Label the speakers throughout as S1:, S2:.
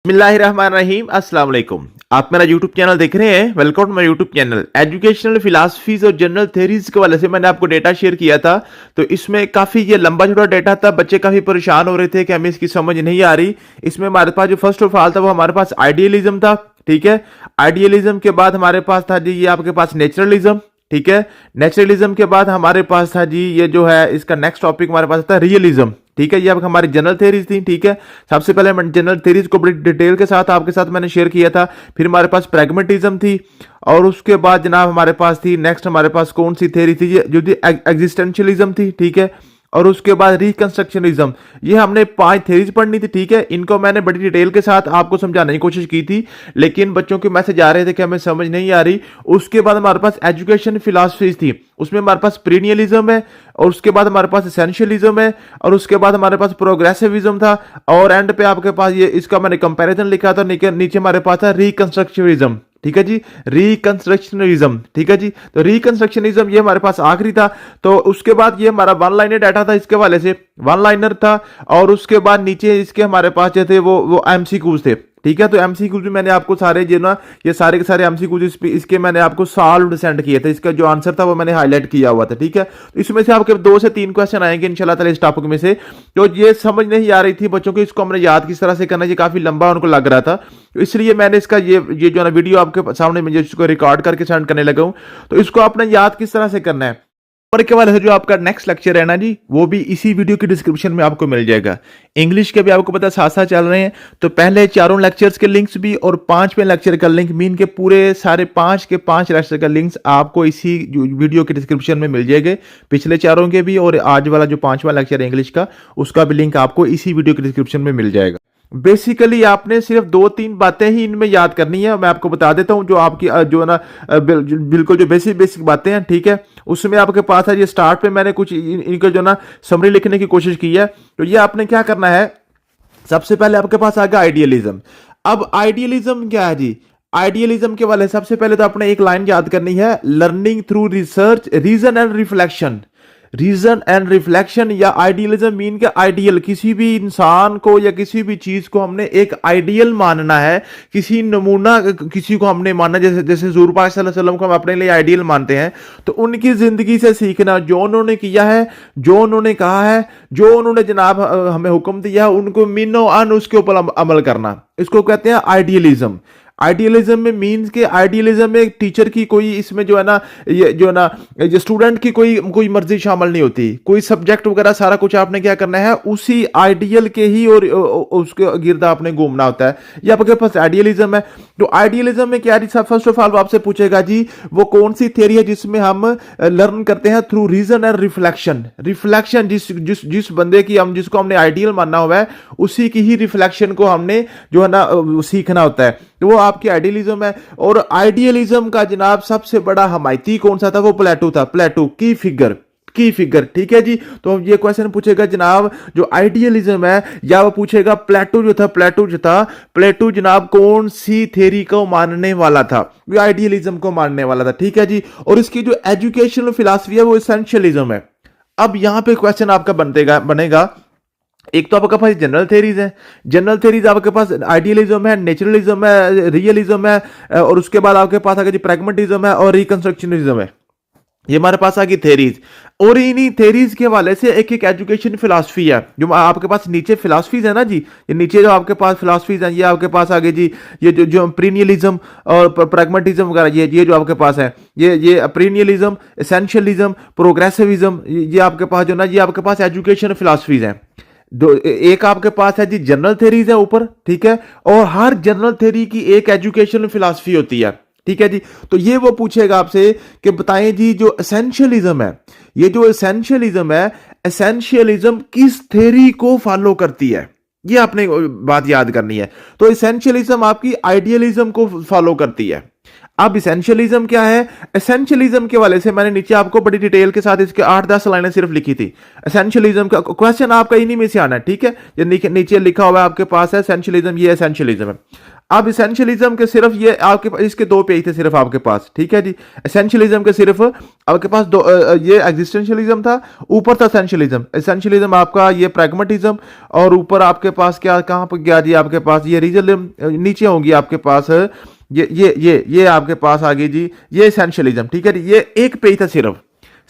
S1: बिस्मिल्लाहिर्रहमानिर्रहीम अस्सलाम वालेकुम। आप मेरा यूट्यूब चैनल देख रहे हैं। Welcome to my YouTube channel. Educational philosophies और जनरल थ्योरीज के वाले से मैंने आपको डेटा शेयर किया था, तो इसमें काफी ये लंबा छोटा डेटा था। बच्चे काफी परेशान हो रहे थे कि हमें इसकी समझ नहीं आ रही। इसमें हमारे पास जो फर्स्ट ऑफ ऑल था वो हमारे पास आइडियलिज्म था। ठीक है, आइडियलिज्म के बाद हमारे पास था जी ये आपके पास नेचुरलिज्म। ठीक है, नेचुरलिज्म के बाद हमारे पास था जी ये जो है इसका नेक्स्ट टॉपिक हमारे पास था रियलिज्म। ठीक है, ये अब हमारी जनरल थ्योरीज थी। ठीक है, सबसे पहले मैं जनरल थ्योरीज को बड़ी डिटेल के साथ आपके साथ मैंने शेयर किया था। फिर हमारे पास प्रैग्मेटिज्म थी और उसके बाद जनाब हमारे पास थी नेक्स्ट हमारे पास कौन सी थ्योरी थी जो थी एग्जिस्टेंशियलिज्म थी। ठीक है, और उसके बाद रिकंस्ट्रक्शनिज्म। ये हमने 5 थ्योरीज पढ़नी थी। ठीक है, इनको मैंने बड़ी डिटेल के साथ आपको समझाने की कोशिश की थी, लेकिन बच्चों के मैसेज आ रहे थे कि हमें समझ नहीं आ रही। उसके बाद हमारे पास एजुकेशन फिलॉसफीज थी, उसमें हमारे पास पीरियलिज्म है और उसके बाद हमारे पास एसेंशियलिज्म है और उसके बाद हमारे पास प्रोग्रेसिविज्म था और एंड पे आपके पास ये इसका मैंने कंपैरिजन लिखा था। नीचे हमारे पास था रिकंस्ट्रक्शनिज्म। ठीक है जी, रिकंस्ट्रक्शनिज्म। ठीक है जी, तो रिकंस्ट्रक्शनिज्म ये हमारे पास आखिरी था। तो उसके बाद ये हमारा वन लाइनर डाटा था, इसके वाले से वन लाइनर था और उसके बाद नीचे इसके हमारे पास जो थे वो एमसीक्यूज थे। ठीक है, तो एमसीक्यूज भी मैंने आपको सारे जो ना ये सारे के सारे एमसीक्यूज इसके मैंने आपको सॉल्व सेंड किए थे। इसका जो आंसर था वो मैंने हाईलाइट किया हुआ था। ठीक है, तो इसमें से आपके 2 से 3 क्वेश्चन आएंगे इंशाल्लाह ताला इस टॉपिक में से। तो ये समझ नहीं आ रही थी बच्चों को, इसको हमने याद किस तरह से करना है, ये काफी लंबा उनको लग रहा था, तो इसलिए मैंने इसका ये जो ना वीडियो आपके सामने मैं इसको रिकॉर्ड करके सेंड करने लगा हूं। तो इसको आपने याद किस तरह से करना है ऊपर के वाले से जो आपका नेक्स्ट लेक्चर है ना जी, वो भी इसी वीडियो की डिस्क्रिप्शन में आपको मिल जाएगा। इंग्लिश के भी आपको पता साथ साथ चल रहे हैं, तो पहले 4 लेक्चर्स के लिंक्स भी और 5वें लेक्चर का लिंक मीन के पूरे सारे 5 के 5 लेक्चर का लिंक्स आपको इसी वीडियो के डिस्क्रिप्शन में मिल जाएंगे। पिछले 4 के भी और आज वाला जो 5वां लेक्चर है इंग्लिश का, उसका भी लिंक आपको इसी वीडियो के डिस्क्रिप्शन में मिल जाएगा। बेसिकली आपने सिर्फ 2-3 बातें ही इनमें याद करनी है। मैं आपको बता देता हूं जो आपकी जो ना बिल्कुल जो बेसिक बातें हैं। ठीक है, उसमें आपके पास है ये स्टार्ट पे मैंने कुछ इनको जो ना समरी लिखने की कोशिश की है। तो ये आपने क्या करना है, सबसे पहले आपके पास आ गया आइडियलिज्म। अब आइडियलिज्म क्या है जी, आइडियलिज्म के वाले सबसे पहले तो आपने एक लाइन याद करनी है, learning through research reason and reflection. Reason and reflection या आइडियलिज्म मीन के आइडियल, किसी भी इंसान को या किसी भी चीज को हमने एक आइडियल मानना है, किसी नमूना किसी को हमने मानना, जैसे जैसे हुजूर पाक सल्लल्लाहु अलैहि वसल्लम को हम अपने लिए आइडियल मानते हैं, तो उनकी जिंदगी से सीखना, जो उन्होंने किया है, जो उन्होंने कहा है, जो उन्होंने जनाब हमें हुक्म दिया है, उनको मीनो अन उसके ऊपर अमल करना, इसको कहते हैं आइडियलिज्म। आइडियलिज्म में मीन्स के आइडियलिज्म में टीचर की कोई इसमें जो है ना ये जो है ना जो स्टूडेंट की कोई मर्जी शामिल नहीं होती, कोई सब्जेक्ट वगैरह सारा कुछ आपने क्या करना है उसी आइडियल के ही और उसके गिर्द आपने घूमना होता है। ये आपके पास आइडियलिज्म है। तो आइडियलिज्म में क्या फर्स्ट ऑफ ऑल आपसे पूछेगा जी वो कौन सी थियरी है जिसमें हम लर्न करते हैं through reason and reflection. Reflection जिस बंदे की हम जिसको हमने आइडियल मानना हुआ है उसी की ही रिफ्लेक्शन को हमने जो है ना सीखना होता है, तो वो आपकी आइडियलिज्म है। और आइडियलिज्म का जनाब सबसे बड़ा हमायती कौन सा था, वो प्लेटो था। प्लेटो की फिगर। ठीक है जी, तो ये क्वेश्चन पूछेगा जनाब जो आइडियलिज्म है, या वो पूछेगा प्लेटो जनाब कौन सी थ्योरी को मानने वाला था, वो आइडियलिज्म को मानने वाला था। ठीक है जी, और इसकी जो एजुकेशनल फिलॉसफी है वो एसेंशियलिज्म है। अब यहां पे क्वेश्चन आपका बनेगा एक तो आपके पास जनरल थ्योरीज है, जनरल थ्योरीज आपके पास आइडियलिज्म है, नेचुरलिज्म है, रियलिज्म है और उसके बाद आपके पास आगे प्रैग्मेटिज्म है और रिकंस्ट्रक्शनिज्म है। ये हमारे पास आ गई थ्योरीज, और इन्हीं थ्योरीज के वाले से एक एक एजुकेशन फिलॉसफी है जो आपके पास नीचे फिलॉसफीज है ना जी, ये नीचे जो आपके पास फिलॉसफीज हैं ये आपके पास आगे जी ये जो प्रीनियलिज्म और प्रैग्मेटिज्म वगैरह ये जो आपके पास है, ये प्रीनियलिज्म, एसेंशियलिज्म, प्रोग्रेसिविज्म, ये आपके पास जो ना ये आपके पास एजुकेशन फिलॉसफीज हैं। एक आपके पास है जी जनरल थ्योरीज है ऊपर। ठीक है, और हर जनरल थ्योरी की एक एजुकेशनल फिलॉसफी होती है। ठीक है जी, तो ये वो पूछेगा आपसे कि बताएं जी जो एसेंशियलिज्म है, ये जो एसेंशियलिज्म है, एसेंशियलिज्म किस थ्योरी को फॉलो करती है, ये आपने बात याद करनी है। तो एसेंशियलिज्म आपकी आइडियलिज्म को फॉलो करती है। अब इसेंशियलिज्म क्या है? एसेंशियलिज्म के वाले से मैंने नीचे आपको बड़ी डिटेल के साथ इसके 8-10 लाइनें सिर्फ लिखी थी। एसेंशियलिज्म का क्वेश्चन आपका इन्हीं में से आना है, ठीक है? ये नीचे लिखा हुआ है आपके पास है एसेंशियलिज्म, ये एसेंशियलिज्म है। अब एसेंशियलिज्म के सिर्फ ये आपके इसके 2 पेज थे सिर्फ आपके पास, ठीक है जी। एसेंशियलिज्म के सिर्फ आपके पास ये एग्जिस्टेंशियलिज्म था, ऊपर था एसेंशियलिज्म। एसेंशियलिज्म आपका ये प्रैग्मेटिज्म, और ऊपर आपके पास क्या, कहां पर गया जी आपके पास ये रिजलिज्म, नीचे होंगी आपके पास ये आपके पास आ गई जी ये एसेंशियलिज्म, ठीक है जी। ये एक पेज था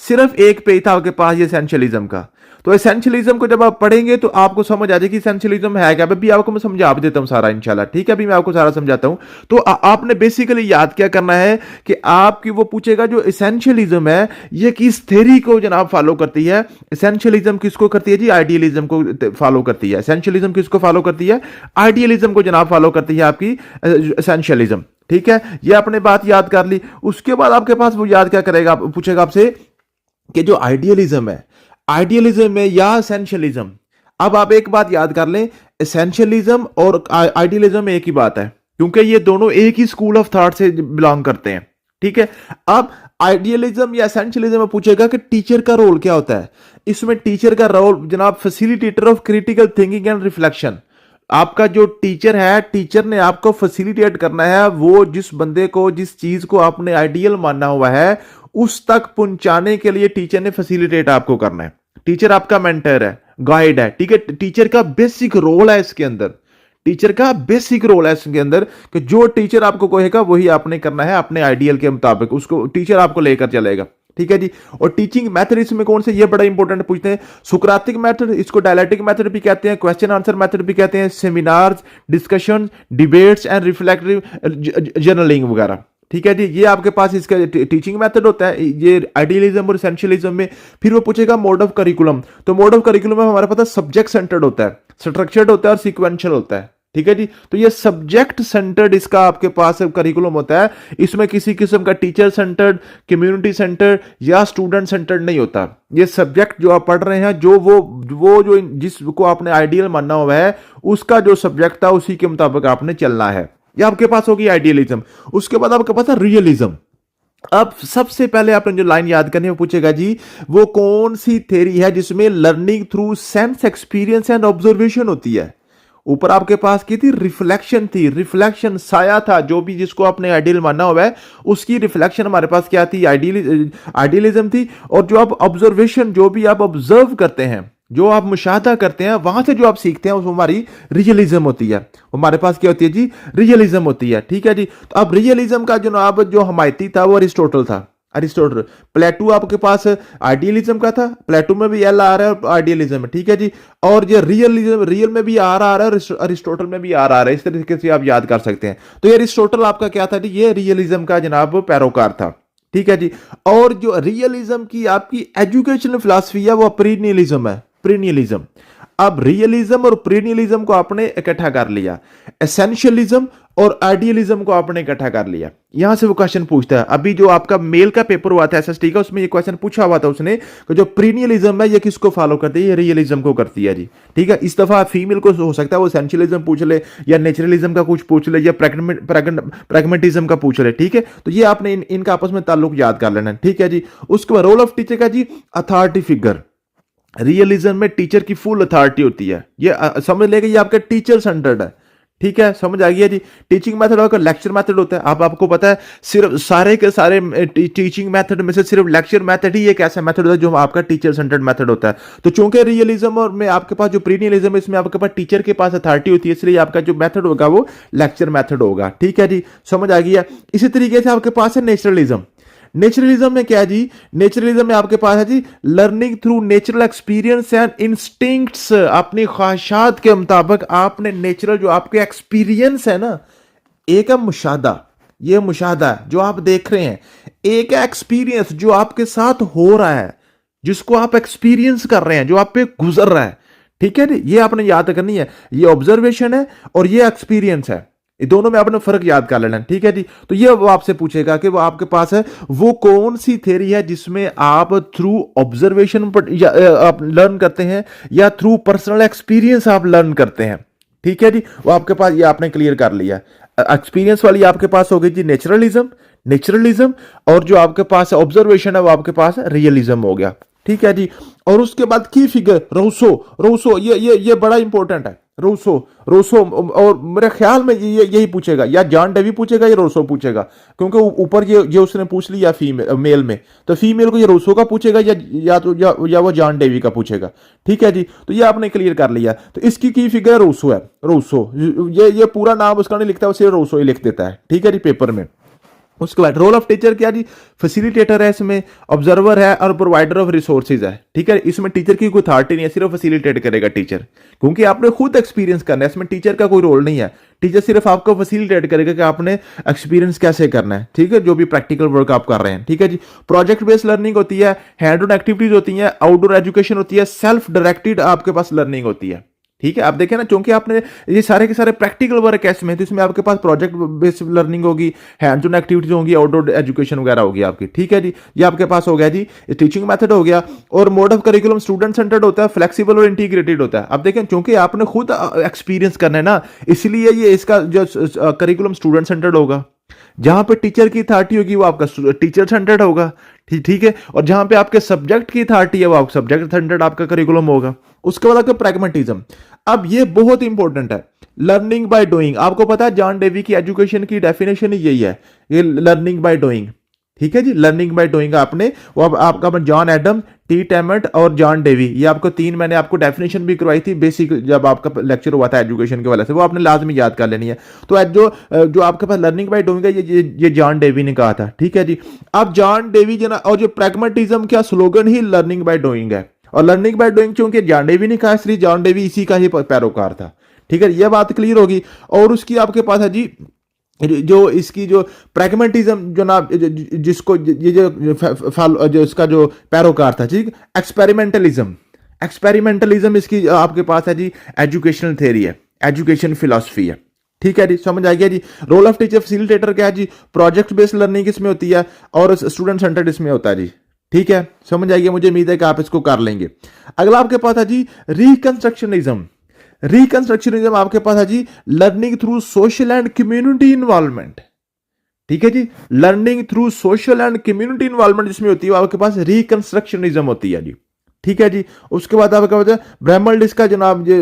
S1: सिर्फ एक पेज था आपके पास ये एसेंशियलिज्म का। तो एसेंशियलिज्म को जब आप पढ़ेंगे तो आपको समझ आ जाएगी एसेंशियलिज्म है क्या। अभी आपको मैं समझा भी देता हूं सारा इंशाल्लाह, ठीक है? अभी मैं आपको सारा समझाता हूं। तो आपने बेसिकली याद क्या करना है कि आपकी वो पूछेगा जो एसेंशियलिज्म है ये किस थ्योरी को जनाब फॉलो करती है। एसेंशियलिज्म किसको करती है जी? आइडियलिज्म को फॉलो करती है। एसेंशियलिज्म किसको फॉलो करती है? आइडियलिज्म को जनाब फॉलो करती है आपकी एसेंशियलिज्म, ठीक है? ये आपने बात याद कर ली। उसके बाद आपके पास वो याद क्या करेगा, पूछेगा आपसे कि जो आइडियलिज्म है, आइडियलिज्म में या एसेंशियलिज्म। अब आप एक बात याद कर लें, एसेंशियलिज्म और आइडियलिज्म में एक ही बात है, क्योंकि ये दोनों एक ही स्कूल ऑफ थॉट से बिलोंग करते हैं, ठीक है? अब आइडियलिज्म या एसेंशियलिज्म में पूछेगा कि टीचर का रोल क्या होता है। इसमें टीचर का रोल जनाब facilitator of critical thinking and reflection. आपका जो टीचर है, टीचर ने आपको फैसिलिटेट करना है, वो जिस बंदे को, जिस चीज को आपने आइडियल माना हुआ है उस तक पहुंचाने के लिए टीचर ने फैसिलिटेट आपको करना है। टीचर आपका मेंटर है, गाइड है, ठीक है? टीचर का बेसिक रोल है इसके अंदर, टीचर का बेसिक रोल है इसके अंदर कि जो टीचर आपको कहेगा वही आपने करना है अपने आइडियल के मुताबिक, उसको टीचर आपको लेकर चलेगा, ठीक है जी। और टीचिंग मेथड इसमें कौन से, ये बड़ा इंपॉर्टेंट पूछते हैं। सुक्रातिक मेथड, इसको डायलैक्टिक मेथड भी कहते हैं, क्वेश्चन आंसर मेथड भी कहते हैं, seminars, discussion, debates and reflective journaling वगैरह, ठीक है जी। ये आपके पास इसका टीचिंग मेथड होता है, ये आइडियलिज्म और एसेंशियलिज्म में। फिर वो पूछेगा मोड ऑफ करिकुलम। तो मोड ऑफ करिकुलम में हमारे पास सब्जेक्ट सेंटर्ड होता है, स्ट्रक्चर्ड होता है और सीक्वेंशियल होता है, ठीक है जी। तो ये सब्जेक्ट सेंटर्ड इसका आपके पास करिकुलम होता है। इसमें किसी किस्म का टीचर सेंटर्ड, कम्युनिटी सेंटर्ड या स्टूडेंट सेंटर्ड नहीं होता। ये सब्जेक्ट जो आप पढ़ रहे हैं, जो वो जो जिसको आपने आइडियल मानना हुआ है उसका जो सब्जेक्ट था उसी के मुताबिक आपने चलना है। ये आपके पास होगी आइडियलिज्म। उसके बाद आपके पास है रियलिज्म। अब सबसे पहले आपने जो लाइन याद करनी है वो पूछेगा जी वो कौन सी थ्योरी है जिसमें learning through sense, experience and observation होती है। ऊपर आपके पास की थी रिफ्लेक्शन, थी रिफ्लेक्शन, साया था, जो भी जिसको आपने आइडियल माना हुआ है उसकी रिफ्लेक्शन हमारे पास क्या थी, आइडियलिज्म थी। और जो आप ऑब्जर्वेशन, जो भी आप ऑब्जर्व करते हैं, जो आप मुशाहदा करते हैं, वहां से जो आप सीखते हैं वो हमारी रियलिज्म होती है। हमारे पास क्या होती है जी, रियलिज्म होती है, ठीक है जी। तो अब रियलिज्म का जनाब जो हमायती था वो अरिस्टोटल था, अरिस्टोटल। प्लेटो आपके पास आइडियलिज्म का था, प्लेटो में भी एल आ रहा है आइडियलिज्म में, ठीक है जी। और ये रियलिज्म, रियल में भी आ रहा है, अरिस्टोटल में भी आ रहा है। इस तरीके से आप याद कर सकते हैं। तो ये अरिस्टोटल आपका क्या था जी, ये रियलिज्म का जनाब पैरोकार था, ठीक है जी। और जो रियलिज्म की आपकी एजुकेशनल फिलॉसफी है वो प्रीनियलिज्म है, प्रीनियलिज्म। अब रियलिज्म और प्रीनियलिज्म को आपने इकट्ठा कर लिया, एसेंशियलिज्म और आइडियलिज्म को आपने इकट्ठा कर लिया। यहां से वो क्वेश्चन पूछता है। अभी जो आपका मेल का पेपर हुआ था एसएसटी का, उसमें ये क्वेश्चन पूछा हुआ था उसने कि जो प्रीनियलिज्म है ये किसको फॉलो करती है, ये रियलिज्म को करती है जी, ठीक है। इस दफा फीमेल को हो सकता है वो एसेंशियलिज्म पूछ ले या नेचुरलिज्म का कुछ पूछ ले या प्रैग्मेटिज्म का पूछ ले, ठीक है। तो ये आपने इनका आपस में ताल्लुक याद कर लेना, ठीक है जी। उसके बाद रोल ऑफ टीचर का जी, अथॉरिटी फिगर। रियलिज्म में टीचर की फुल अथॉरिटी होती है, ये समझ लेगा, ये आपका टीचर सेंटर्ड है, ठीक है, समझ आ गया जी। टीचिंग मेथड होगा, लेक्चर मेथड होता है। अब आपको पता है सिर्फ सारे के सारे टीचिंग मेथड में से सिर्फ लेक्चर मेथड ही एक ऐसा मेथड होता है जो आपका टीचर सेंटर्ड मेथड होता है। तो चूंकि रियलिज्म और में आपके पास जो प्रीनियलिज्म है इसमें आपके पास टीचर के पास अथॉरिटी होती है, इसलिए आपका जो मेथड होगा वो लेक्चर मेथड होगा, ठीक है जी, समझ आ गया। इसी तरीके से आपके पास है नेचुरलिज्म। नेचुरलिज्म में क्या है जी, नेचुरलिज्म में आपके पास है जी learning through natural experience and instincts. अपनी ख्वाहिशात के मुताबिक आपने नेचुरल जो आपके एक्सपीरियंस है ना, एक है मुशाहदा, ये मुशाहदा है जो आप देख रहे हैं, एक है एक्सपीरियंस जो आपके साथ हो रहा है, जिसको आप एक्सपीरियंस कर रहे हैं, जो आप पे गुजर रहा है, ठीक है जी। ये आपने याद करनी है, ये ऑब्जर्वेशन है और ये एक्सपीरियंस है, ये दोनों में आपने फर्क याद कर लेना, ठीक है जी। तो ये वो आपसे पूछेगा कि वो आपके पास है वो कौन सी थ्योरी है जिसमें आप थ्रू ऑब्जर्वेशन आप लर्न करते हैं या थ्रू पर्सनल एक्सपीरियंस आप लर्न करते हैं, ठीक है जी। वो आपके पास ये आपने क्लियर कर लिया। एक्सपीरियंस वाली आपके पास हो गई जी नेचुरलिज्म, नेचुरलिज्म, और जो आपके पास ऑब्जर्वेशन है वो आपके पास रियलिज्म हो गया। ठीक है जी। और उसके बाद की फिगर रूसो, रूसो ये बड़ा इंपॉर्टेंट है। रूसो, रूसो, और मेरे ख्याल में ये यही पूछेगा, या जॉन डेवी पूछेगा या रूसो पूछेगा, क्योंकि ऊपर ये उसने पूछ लिया फीमेल मेल में, तो फीमेल को ये रूसो का पूछेगा या वो जॉन डेवी का पूछेगा। ठीक है जी। तो ये आपने क्लियर कर लिया। तो इसकी की फिगर रूसो है, रूसो, ये पूरा नाम उसका नहीं लिखता, वो सिर्फ रूसो ही लिख देता है। ठीक है जी, पेपर में। उसके बाद रोल ऑफ टीचर क्या जी, फैसिलिटेटर है, इसमें ऑब्जर्वर है और प्रोवाइडर ऑफ रिसोर्सेज है। ठीक है, इसमें टीचर की कोई अथॉरिटी नहीं है, सिर्फ फैसिलिटेट करेगा टीचर, क्योंकि आपने खुद एक्सपीरियंस करना है, इसमें टीचर का कोई रोल नहीं है। टीचर सिर्फ आपको फैसिलिटेट करेगा कि आपने एक्सपीरियंस कैसे करना है। ठीक है, जो भी प्रैक्टिकल वर्क आप कर रहे हैं। ठीक है जी। प्रोजेक्ट बेस्ड लर्निंग होती है, हैंड ऑन एक्टिविटीज होती है, आउटडोर एजुकेशन होती है, सेल्फ डायरेक्टेड आपके पास लर्निंग होती है। ठीक है, आप देखें ना, क्योंकि आपने ये सारे के सारे प्रैक्टिकल वर्क है इसमें, तो इसमें आपके पास प्रोजेक्ट बेस्ड लर्निंग होगी, हैंड्स ऑन एक्टिविटीज होंगी, आउटडोर एजुकेशन वगैरह होगी आपकी। ठीक है जी। ये आपके पास हो गया जी टीचिंग मेथड हो गया। और mode of curriculum student centred होता है, फ्लेक्सिबल और इंटीग्रेटेड होता है। अब देखें, क्योंकि आपने खुद एक्सपीरियंस करना है ना, इसलिए ये इसका जो करिकुलम स्टूडेंट सेंटर्ड होगा। जहां पे टीचर की अथॉरिटी होगी वो आपका टीचर सेंटर्ड होगा। ठीक है। और जहां पे आपके सब्जेक्ट की अथॉरिटी है वो आपका सब्जेक्ट सेंटर्ड आपका करिकुलम होगा। उसके बाद आपका प्रैग्मेटिज्म। अब ये बहुत इंपॉर्टेंट है, लर्निंग बाय डूइंग। आपको पता है जॉन डेवी की एजुकेशन की डेफिनेशन ही यही है, ये लर्निंग बाय डूइंग। ठीक है जी, लर्निंग बाय डूइंग। आपने वो आपका जॉन एडम, टी टेमेंट और जॉन डेवी, ये आपको तीन मैंने आपको डेफिनेशन भी करवाई थी बेसिक, जब आपका लेक्चर हुआ था एजुकेशन के वाले से, वो आपने लाजमी याद कर लेनी है। तो जो आपके पास लर्निंग बाय डूइंग है, ये जॉन डेवी ने कहा था। ठीक है जी। अब जॉन डेवी जना, और जो प्रैग्मेटिज्म का slogan he learning by doing है, और लर्निंग बाय डूइंग चूंकि जॉन डेवी ने कहा, इसलिए जॉन डेवी इसी का ही पैरोकार था। ठीक है, ये बात क्लियर होगी। और उसकी आपके पास है जी जो इसकी जो प्रैग्मेटिज्म जो ना, जिसको ये जो इसका जो पैरोकार था, ठीक, एक्सपेरिमेंटलिज्म। एक्सपेरिमेंटलिज्म इसकी आपके पास है जी एजुकेशनल थ्योरी है, एजुकेशन फिलॉसफी है। ठीक है जी, समझ आ गया जी। रोल ऑफ टीचर फैसिलिटेटर क्या है जी, प्रोजेक्ट बेस्ड लर्निंग इसमें होती है और स्टूडेंट सेंटर्ड इसमें होता है जी। ठीक है, समझ आइए, मुझे उम्मीद है कि आप इसको कर लेंगे। अगला आपके पास है जी रिकंस्ट्रक्शनिज्म। रिकंस्ट्रक्शनिज्म आपके पास है जी learning through social and community involvement. ठीक है जी, learning through social and community involvement जिसमें होती है आपके पास रिकंस्ट्रक्शनिज्म होती है जी। ठीक है जी। उसके बाद आपका होता है ब्रह्मलिस्ट का जनाब ये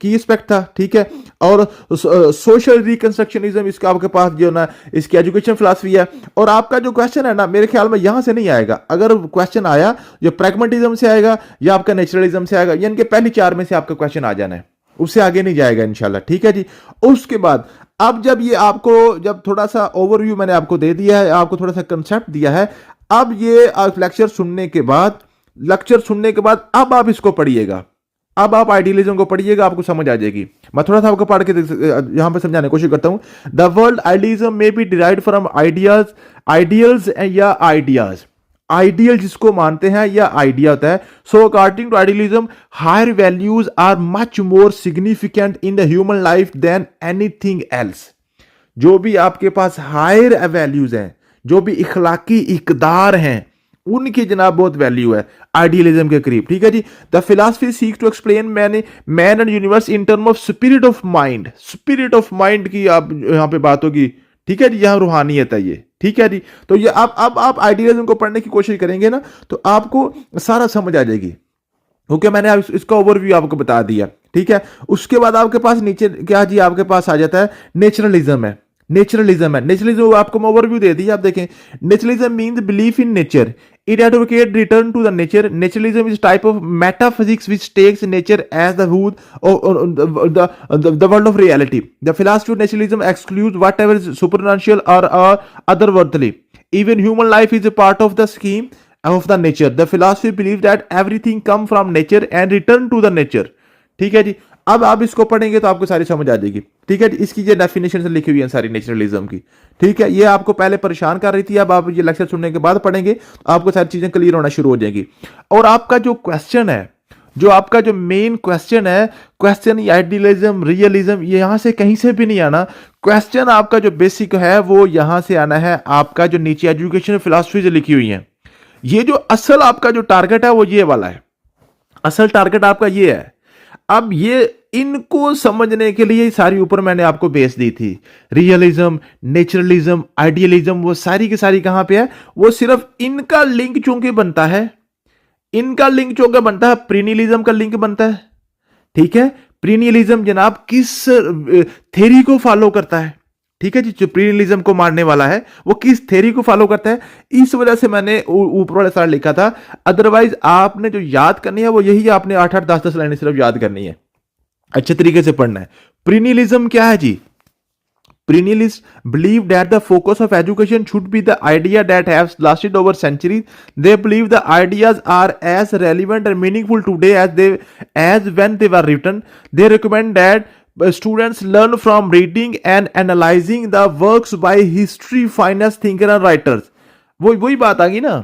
S1: की एस्पेक्ट था। ठीक है। और सोशल रिकंस्ट्रक्शनिज्म इसका आपके पास जो ना इसकी एजुकेशन फिलॉसफी है। और आपका जो क्वेश्चन है ना, मेरे ख्याल में यहां से नहीं आएगा, अगर क्वेश्चन आया जो प्रैग्मेटिज्म से आएगा या आपका नेचुरलिज्म से आएगा, यानी कि पहली चार में से आपका क्वेश्चन आ जाना है, उससे आगे नहीं जाएगा इंशाल्लाह। ठीक है जी। उसके बाद अब जब ये आपको जब थोड़ा सा ओवरव्यू मैंने आपको दे दिया है, आपको थोड़ा सा कंसेप्ट दिया है, अब ये लेक्चर सुनने के बाद अब आप इसको पढ़िएगा, अब आप आइडियलिज्म को पढ़िएगा, आपको समझ आ जाएगी। मैं थोड़ा सा आपको पढ़ के यहां पे समझाने की कोशिश करता हूं। द वर्ल्ड आइडियलिज्म में बी डिराइव्ड फ्रॉम आइडियल्स या आइडियाज। आइडियल जिसको मानते हैं या आइडिया होता है। So according to idealism higher values are much more significant in the human life than anything else. जो भी आपके पास हायर वैल्यूज हैं, जो भी इखलाकी इकदार हैं, उनकी जनाब बहुत वैल्यू है आइडियलिज्म के करीब। ठीक है जी। The philosophy seek to explain man and universe in term of spirit of mind. Spirit of mind की आप यहां पे बात होगी। ठीक है जी, यहां रूहानियत है ये। ठीक है जी। तो ये आप आइडियलिज्म को पढ़ने की कोशिश करेंगे ना, तो आपको सारा समझ आ जाएगी, क्योंकि मैंने इसका ओवरव्यू आपको बता दिया। ठीक है। उसके बाद आपके पास नीचे क्या जी, आपके पास आ जाता है नेचुरलिज्म है। नेचुरलिज्म आपको मैं ओवरव्यू दे दिया, आप देखें। Naturalism means belief in nature, it advocate return to the nature. Naturalism is type of metaphysics which takes nature as the root the world of reality. The philosophy of naturalism excludes whatever is supernatural और otherworldly. Even human life is a part of the scheme of the nature. The philosophy believes that everything come from nature and return to the nature. ठीक है जी। अब आप इसको पढ़ेंगे तो आपको सारी समझ आ जाएगी। ठीक है जी। इसकी ये डेफिनेशन से लिखी हुई है सारी नेचुरलिज्म की। ठीक है। ये आपको पहले परेशान कर रही थी, अब आप ये लेक्चर सुनने के बाद पढ़ेंगे तो आपको सारी चीजें क्लियर होना शुरू हो जाएगी। और आपका जो क्वेश्चन है, जो आपका जो मेन क्वेश्चन है, क्वेश्चन आइडियलिज्म रियलिज्म, ये यहां से कहीं से भी नहीं आना। क्वेश्चन आपका जो बेसिक है वो यहां से आना है, आपका जो नीचे एजुकेशन फिलॉसफी से लिखी हुई है। ये जो असल आपका जो टारगेट है वो ये वाला है, असल टारगेट आपका ये है। अब ये इनको समझने के लिए सारी ऊपर मैंने आपको बेस दी थी, रियलिज्म, नेचुरलिज्म, आइडियलिज्म, वो सारी की सारी कहां पे है, वो सिर्फ इनका लिंक चूंकि बनता है, इनका लिंक चूंकि बनता है, प्रीनियलिज्म का लिंक बनता है, ठीक है। प्रीनियलिज्म जनाब किस थ्योरी को फॉलो करता है, ठीक है जी, जो प्रीनियलिज्म को मारने वाला है वो किस थ्योरी को फॉलो करता है, इस वजह से मैंने ऊपर वाले सारा लिखा था। अदरवाइज आपने जो याद करनी है वो यही, आपने 8-8 10-10 लाइनें सिर्फ याद करनी है, अच्छे तरीके से पढ़ना है। प्रीनियलिज्म क्या है जी? Perennialists believe that the focus of education should be the idea that has lasted over centuries. They believe the ideas are as relevant and meaningful today as when they were written. They recommend that students learn from reading and analyzing the works by history, finest thinker and writers. वही बात आ गई ना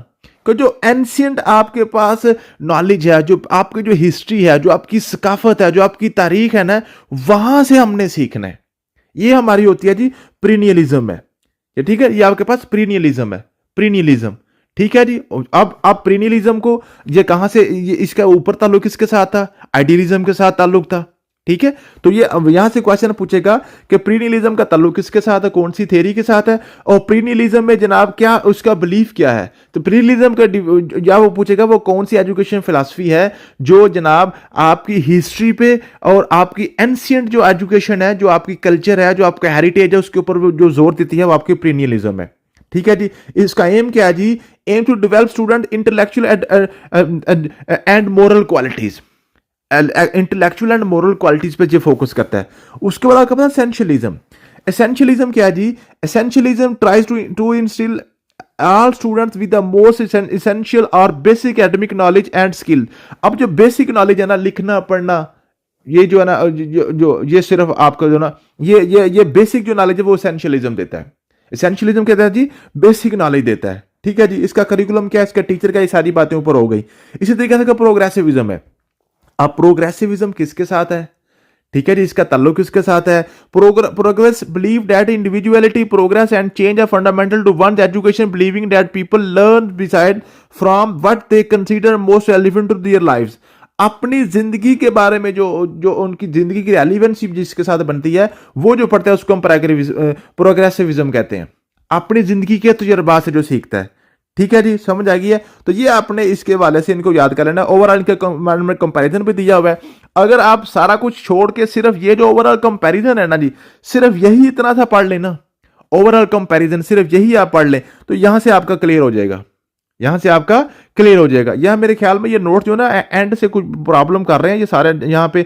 S1: कि जो ancient आपके पास knowledge है, जो आपकी जो हिस्ट्री है, जो आपकी सकाफत है, जो आपकी तारीख है ना, वहां से हमने सीखना है। ये हमारी होती है जी प्रीनियलिज्म है, ये ठीक है, ये आपके पास प्रीनियलिज्म है, प्रीनियलिज्म, ठीक है जी। अब आप प्रीनियलिज्म को ये कहां से, ये इसका ऊपर ताल्लुक किसके साथ था? आइडियलिज्म के साथ ताल्लुक था, ठीक है। तो ये अब यहां से क्वेश्चन पूछेगा कि प्रीनियलिज्म का ताल्लुक किसके साथ है, कौन सी थ्योरी के साथ है, और प्रीनियलिज्म में जनाब क्या उसका बिलीफ क्या है। तो प्रीनियलिज्म का या वो पूछेगा वो कौन सी एजुकेशन फिलॉसफी है जो जनाब आपकी हिस्ट्री पे और आपकी एंशियंट जो एजुकेशन है, जो आपकी कल्चर है, जो आपका हेरिटेज है, उसके ऊपर जो जोर देती है वो आपकी प्रीनियलिज्म है, ठीक है जी। इसका एम क्या है जी? Aim to develop student intellectual and moral qualities, intellectual and moral qualities पे जो फोकस करता है। उसके बाद आपका एसेंशियलिज्म। एसेंशियलिज्म क्या है जी? Essentialism tries to instil all students with the most essential और basic academic knowledge and skill। अब जो बेसिक नॉलेज है ना, लिखना पढ़ना, ये जो है ना, जो ये सिर्फ आपका जो ना ये बेसिक जो नॉलेज है वो एसेंशियलिज्म देता है। एसेंशियलिज्म कहता है जी बेसिक नॉलेज देता है, ठीक है जी। इसका करिकुलम क्या है, इसका टीचर का, ये सारी बातें ऊपर हो गई। इसी तरीके से प्रोग्रेसिविज्म है। अब प्रोग्रेसिविज्म किसके साथ है, ठीक है जी, इसका ताल्लुक किसके साथ है? Progress believe that individuality progress and change are fundamental to one's education, believing that people learn beside from what they consider most relevant to their lives. अपनी जिंदगी के बारे में जो उनकी जिंदगी की रेलिवेंसी जिसके साथ बनती है वो जो पढ़ता है उसको हम प्रोग्रेसिविज्म कहते हैं। अपनी जिंदगी के तजुर्बा से जो सीखता है, ठीक है जी, समझ आ गई है। तो ये आपने इसके वाले से इनको याद कर लेना। ओवरऑल इनके कंपैरिजन भी दिया हुआ है। अगर आप सारा कुछ छोड़ के सिर्फ ये जो ओवरऑल कंपैरिजन है ना जी, सिर्फ यही इतना सा पढ़ लेना, ओवरऑल कंपैरिजन सिर्फ यही आप पढ़ लें तो यहां से आपका क्लियर हो जाएगा, यहां से आपका क्लियर हो जाएगा। यह मेरे ख्याल में ये नोट जो ना एंड से कुछ प्रॉब्लम कर रहे हैं, ये सारे यहाँ पे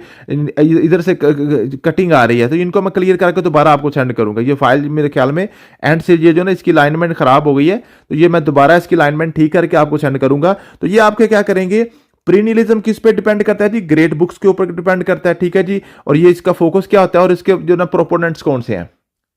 S1: इधर से कटिंग आ रही है, तो इनको मैं क्लियर करके दोबारा आपको सेंड करूंगा। ये फाइल मेरे ख्याल में एंड से ये जो ना इसकी अलाइनमेंट खराब हो गई है, तो ये मैं दोबारा इसकी अलाइनमेंट ठीक करके आपको सेंड करूंगा। तो ये आपके क्या करेंगे, प्रीनियलिज्म किस पे डिपेंड करता है जी? ग्रेट बुक्स के ऊपर डिपेंड करता है, ठीक है जी। और ये इसका फोकस क्या होता है और इसके जो ना प्रोपोनेंट्स कौन से हैं,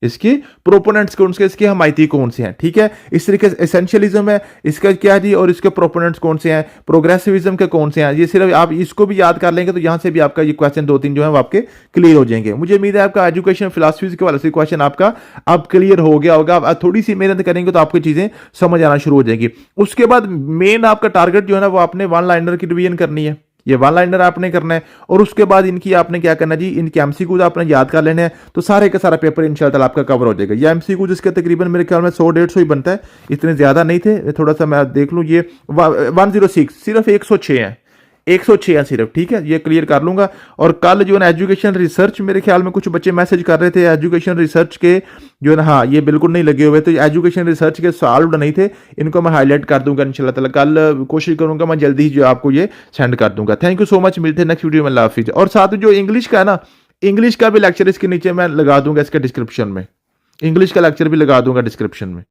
S1: इसके प्रोपोनेंट्स कौन से, इसके हमायती कौन से हैं, ठीक है। इस तरीके से एसेंशियलिज्म है इसका क्या जी, और इसके प्रोपोनेंट्स कौन से हैं, प्रोग्रेसिविज्म के कौन से हैं। ये सिर्फ आप इसको भी याद कर लेंगे तो यहां से भी आपका ये क्वेश्चन 2-3 जो है वो आपके क्लियर हो जाएंगे। मुझे उम्मीद है आपका एजुकेशन फिलॉसफी के वाले से क्वेश्चन आपका अब क्लियर हो गया होगा। आप थोड़ी सी मेहनत करेंगे तो आपकी चीजें समझ आना शुरू हो जाएगी। उसके बाद मेन आपका टारगेट जो है ना वो आपने वन लाइनर की रिवीजन करनी है, ये वन लाइनर आपने करना है। और उसके बाद इनकी आपने क्या करना जी, इनके एमसीक्यूज आपने याद कर लेने हैं, तो सारे का सारा पेपर इंशाल्लाह आपका कवर हो जाएगा। ये एमसीक्यूज इसके तकरीबन मेरे ख्याल में 100-150 ही बनता है, इतने ज्यादा नहीं थे। थोड़ा सा मैं देख लूँ, ये 106 सिर्फ 106 है, 106 है सिर्फ, ठीक है, ये क्लियर कर लूंगा। और कल जो है ना एजुकेशन रिसर्च, मेरे ख्याल में कुछ बच्चे मैसेज कर रहे थे एजुकेशन रिसर्च के जो है ना, हाँ ये बिल्कुल नहीं लगे हुए, तो एजुकेशन रिसर्च के सॉल्व नहीं थे, इनको मैं हाईलाइट कर दूंगा इंशाल्लाह ताला। कल कोशिश करूंगा मैं जल्दी ही जो आपको ये सेंड कर दूंगा। थैंक यू सो मच, मिलते हैं नेक्स्ट वीडियो में, अल्लाह हाफिज। और साथ में जो इंग्लिश का है ना, इंग्लिश का भी लेक्चर इसके नीचे मैं लगा दूंगा, इसके डिस्क्रिप्शन में इंग्लिश का लेक्चर भी लगा दूंगा डिस्क्रिप्शन में।